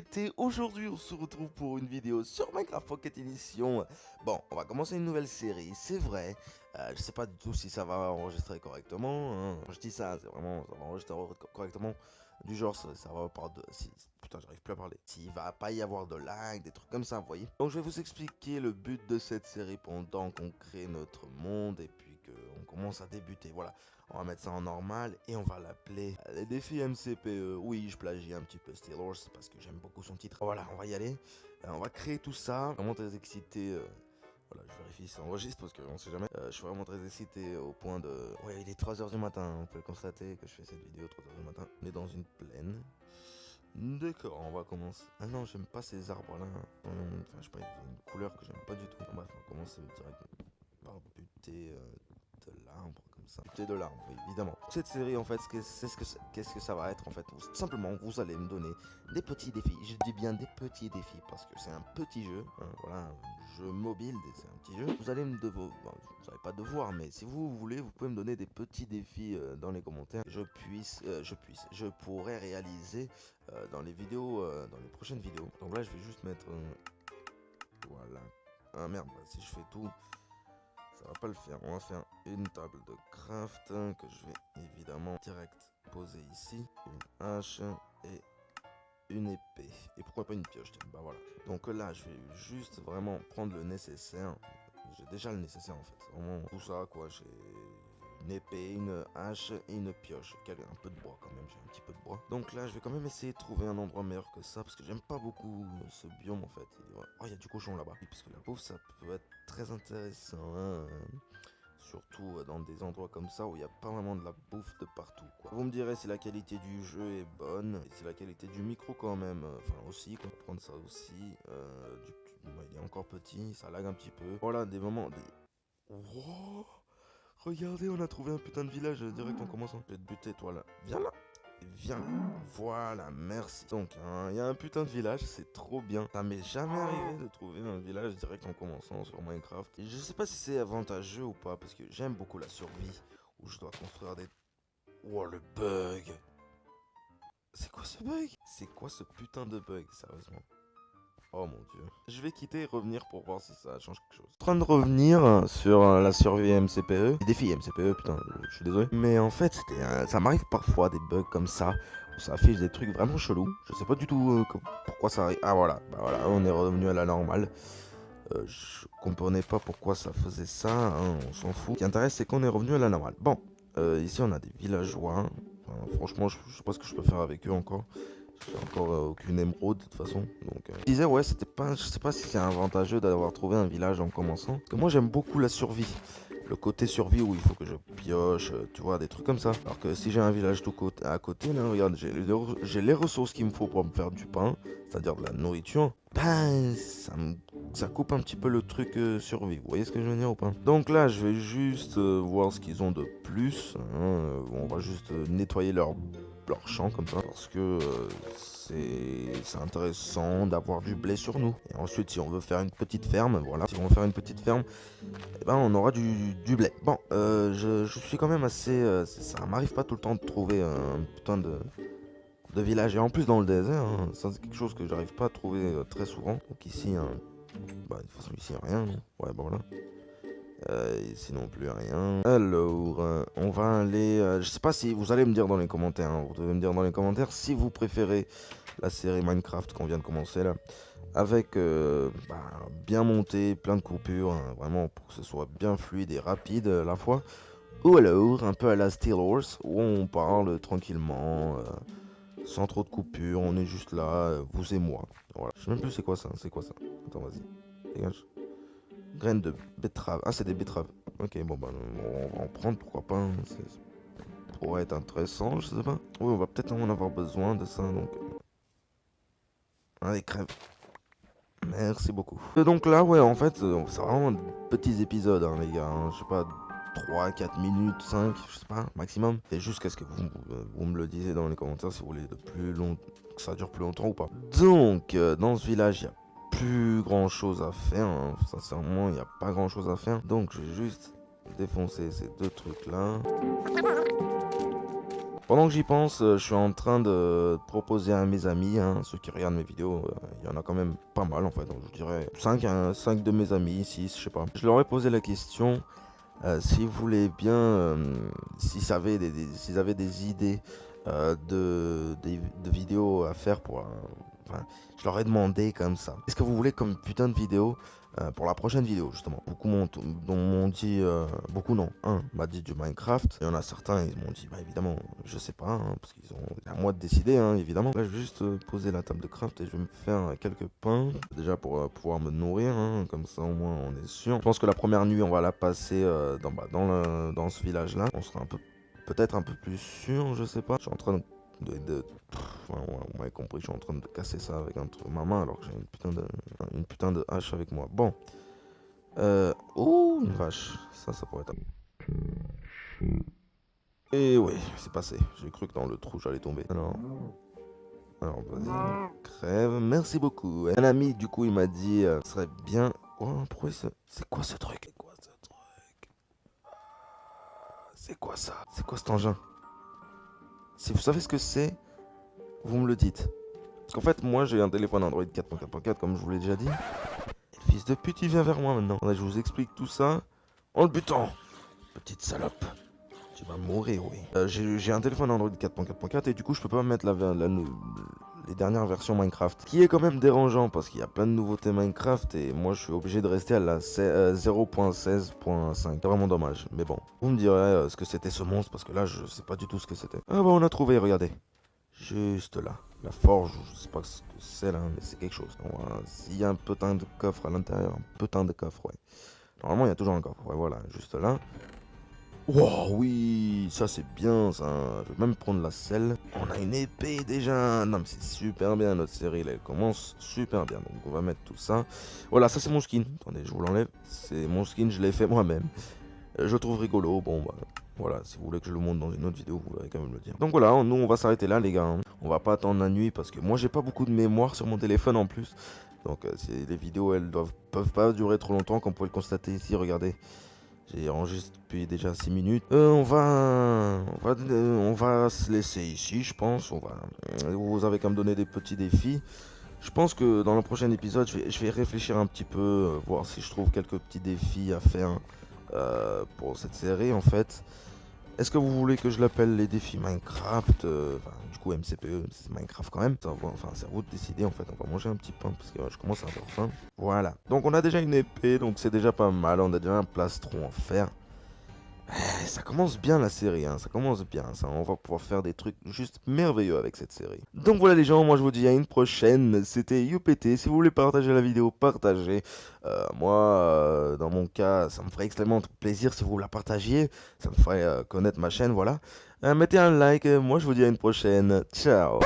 pété, aujourd'hui on se retrouve pour une vidéo sur Minecraft Pocket Edition. Bon, on va commencer une nouvelle série, c'est vrai. Je sais pas du tout si ça va enregistrer correctement, hein. Quand je dis ça, c'est vraiment, ça va enregistrer correctement. Du genre, ça va par de... Si, putain, j'arrive plus à parler. S'il va pas y avoir de lag, des trucs comme ça, vous voyez. Donc je vais vous expliquer le but de cette série pendant qu'on crée notre monde et puis qu'on commence à débuter. Voilà, on va mettre ça en normal et on va l'appeler les défis MCPE. Oui, je plagie un petit peu Steelers parce que j'aime beaucoup son titre. Voilà, on va y aller. On va créer tout ça. Vraiment très excité. Voilà, je vérifie si ça enregistre parce qu'on sait jamais. Je suis vraiment très excité au point de... Ouais, il est 3h du matin, on peut le constater que je fais cette vidéo 3h du matin. On est dans une plaine. D'accord, on va commencer. Ah non, j'aime pas ces arbres là. Enfin, je sais pas, ils ont une couleur que j'aime pas du tout. Bref, on va commencer direct par buter de l'arbre comme ça. Buter de l'arbre, oui, évidemment. Cette série en fait, qu'est-ce que ça va être en fait? Simplement, vous allez me donner des petits défis. Je dis bien des petits défis parce que c'est un petit jeu. Hein, voilà, un jeu mobile, c'est un petit jeu. Vous allez me devoir, bon, vous n'avez pas devoir, mais si vous voulez, vous pouvez me donner des petits défis dans les commentaires. Je pourrais réaliser dans les vidéos, dans les prochaines vidéos. Donc là, je vais juste mettre, voilà. Ah merde, bah, si je fais tout, ça va pas le faire. On va faire une table de craft que je vais évidemment direct poser ici. Une hache et une épée. Et pourquoi pas une pioche, tiens, bah voilà. Donc là, je vais juste vraiment prendre le nécessaire. J'ai déjà le nécessaire en fait. C'est vraiment tout ça quoi. J'ai une épée, une hache et une pioche. Un peu de bois quand même, j'ai un petit peu de bois. Donc là, je vais quand même essayer de trouver un endroit meilleur que ça parce que j'aime pas beaucoup ce biome en fait. Oh, il y a du cochon là-bas. Oui, parce que la bouffe, ça peut être très intéressant, hein. Surtout dans des endroits comme ça où il n'y a pas vraiment de la bouffe de partout, quoi. Vous me direz si la qualité du jeu est bonne, et si la qualité du micro quand même, enfin aussi, on va prendre ça aussi. Il est encore petit, ça lag un petit peu. Voilà, des moments... Wow, regardez, on a trouvé un putain de village direct en commençant. Je vais te buter, toi là. Viens là. Viens. Voilà, merci. Donc, il y a un putain de village, c'est trop bien. Ça m'est jamais arrivé de trouver un village direct en commençant sur Minecraft. Et je sais pas si c'est avantageux ou pas, parce que j'aime beaucoup la survie, où je dois construire des... Oh, le bug. C'est quoi ce bug? C'est quoi ce putain de bug, sérieusement? Oh mon dieu. Je vais quitter et revenir pour voir si ça change quelque chose. Je suis en train de revenir sur la survie MCPE. Les défis MCPE, putain, je suis désolé. Mais en fait, ça m'arrive parfois des bugs comme ça, où ça affiche des trucs vraiment chelous. Je sais pas du tout pourquoi ça arrive. Ah voilà, bah voilà, on est revenu à la normale. Je comprenais pas pourquoi ça faisait ça, hein, on s'en fout. Ce qui intéresse, c'est qu'on est revenu à la normale. Bon, ici on a des villageois. Enfin, franchement, je sais pas ce que je peux faire avec eux encore. J'ai encore aucune émeraude de toute façon. Donc, je disais, ouais, c'était pas. Je sais pas si c'est avantageux d'avoir trouvé un village en commençant. Parce que moi, j'aime beaucoup la survie. Le côté survie où il faut que je pioche, tu vois, des trucs comme ça. Alors que si j'ai un village tout à côté, là, regarde, j'ai les ressources qu'il me faut pour me faire du pain, c'est-à-dire de la nourriture. Ben, ça coupe un petit peu le truc survie. Vous voyez ce que je veux dire ou pas? Donc là, je vais juste voir ce qu'ils ont de plus. Hein. On va juste nettoyer leur champ comme ça parce que c'est intéressant d'avoir du blé sur nous. Et ensuite, si on veut faire une petite ferme, voilà, si on veut faire une petite ferme, eh ben on aura du blé. Bon, je suis quand même assez... ça m'arrive pas tout le temps de trouver un putain de village. Et en plus dans le désert, hein, ça c'est quelque chose que j'arrive pas à trouver très souvent. Donc ici, bah de toute façon ici rien, non? Ouais, bon voilà. Ici non plus rien. Alors, on va aller... je sais pas si vous allez me dire dans les commentaires, hein, vous devez me dire dans les commentaires si vous préférez la série Minecraft qu'on vient de commencer là. Avec bien monté, plein de coupures, hein, vraiment pour que ce soit bien fluide et rapide à la fois. Ou alors, un peu à la Steel Horse, où on parle tranquillement, sans trop de coupures, on est juste là, vous et moi. Voilà. Je sais même plus c'est quoi ça, Attends, vas-y, dégage. Graines de betterave. Ah, c'est des betteraves. Ok, bon, bah, on va en prendre, pourquoi pas. Hein. Ça pourrait être intéressant, je sais pas. Oui, on va peut-être en avoir besoin de ça, donc... Allez, crève. Merci beaucoup. Et donc là, ouais, en fait, c'est vraiment de petits épisodes, hein, les gars. Hein. Je sais pas, 3, 4 minutes, 5, je sais pas, maximum. Et jusqu'à ce que vous me le disiez dans les commentaires si vous voulez de plus long, que ça dure plus longtemps ou pas. Donc, dans ce village, il y a plus grand chose à faire, hein. Sincèrement il n'y a pas grand chose à faire, donc je vais juste défoncer ces deux trucs là. Pendant que j'y pense, je suis en train de proposer à mes amis, hein, ceux qui regardent mes vidéos, il y en a quand même pas mal en fait, donc je dirais 5 de mes amis, 6, je sais pas. Je leur ai posé la question s'ils voulaient bien, s'ils avaient des idées de vidéos à faire pour... enfin, je leur ai demandé comme ça. Qu'est-ce que vous voulez comme putain de vidéo pour la prochaine vidéo justement? M'ont dit, beaucoup non. Un m'a dit du Minecraft. Il y en a certains, ils m'ont dit, bah évidemment, je sais pas, hein, parce qu'ils ont à moi de décider, hein, évidemment. Là, je vais juste poser la table de craft et je vais me faire quelques pains. Déjà pour pouvoir me nourrir, hein, comme ça au moins on est sûr. Je pense que la première nuit, on va la passer dans ce village-là. On sera peut-être un peu plus sûr, je sais pas. Je suis en train enfin, ouais, vous m'avez compris, je suis en train de casser ça avec ma main alors que j'ai une putain de hache avec moi. Bon. Oh, une vache. Ça pourrait être... Et oui, c'est passé. J'ai cru que dans le trou j'allais tomber. Alors vas-y, crève. Merci beaucoup. Un ami, du coup, il m'a dit, ce serait bien... Oh, pourquoi c'est quoi ce truc? C'est quoi ça? C'est quoi cet engin? Si vous savez ce que c'est, vous me le dites. Parce qu'en fait, moi, j'ai un téléphone Android 4.4.4, comme je vous l'ai déjà dit. Et le fils de pute, il vient vers moi maintenant. Là, je vous explique tout ça en le butant. Petite salope. Tu vas mourir, oui. J'ai un téléphone Android 4.4.4 et du coup, je peux pas mettre les dernières versions Minecraft. Ce qui est quand même dérangeant parce qu'il y a plein de nouveautés Minecraft et moi, je suis obligé de rester à la 0.16.5. C'est vraiment dommage. Mais bon, vous me direz ce que c'était ce monstre parce que là, je sais pas du tout ce que c'était. Ah bah, on a trouvé, regardez. Juste là. La forge, je sais pas ce que c'est là, mais c'est quelque chose. Voilà. S'il y a un putain de coffre à l'intérieur, un putain de coffre, ouais. Normalement, il y a toujours un coffre, ouais, voilà, juste là. Wow, oui, ça c'est bien, ça. Je vais même prendre la selle. On a une épée déjà. Non, mais c'est super bien, notre série, là, elle commence super bien. Donc, on va mettre tout ça. Voilà, ça c'est mon skin. Attendez, je vous l'enlève. C'est mon skin, je l'ai fait moi-même. Je le trouve rigolo, bon, bah... Voilà, si vous voulez que je le montre dans une autre vidéo, vous verrez quand même le dire. Donc voilà, nous on va s'arrêter là les gars. Hein. On va pas attendre la nuit parce que moi j'ai pas beaucoup de mémoire sur mon téléphone en plus. Donc les vidéos elles peuvent pas durer trop longtemps comme vous pouvez le constater ici, regardez. J'ai enregistré depuis déjà 6 minutes. On va se laisser ici je pense. Vous avez qu'à me donner des petits défis. Je pense que dans le prochain épisode je vais réfléchir un petit peu, voir si je trouve quelques petits défis à faire pour cette série en fait. Est-ce que vous voulez que je l'appelle les défis Minecraft enfin, du coup MCPE, c'est Minecraft quand même. Enfin, c'est à vous de décider en fait. On va manger un petit pain parce que je commence à avoir faim. Voilà. Donc on a déjà une épée, donc c'est déjà pas mal. On a déjà un plastron en fer. Ça commence bien la série, hein. Ça commence bien. Ça, on va pouvoir faire des trucs juste merveilleux avec cette série. Donc voilà les gens, moi je vous dis à une prochaine. C'était UPT. Si vous voulez partager la vidéo, partagez. Moi, dans mon cas, ça me ferait extrêmement plaisir si vous la partagiez. Ça me ferait connaître ma chaîne, voilà. Mettez un like. Moi je vous dis à une prochaine. Ciao.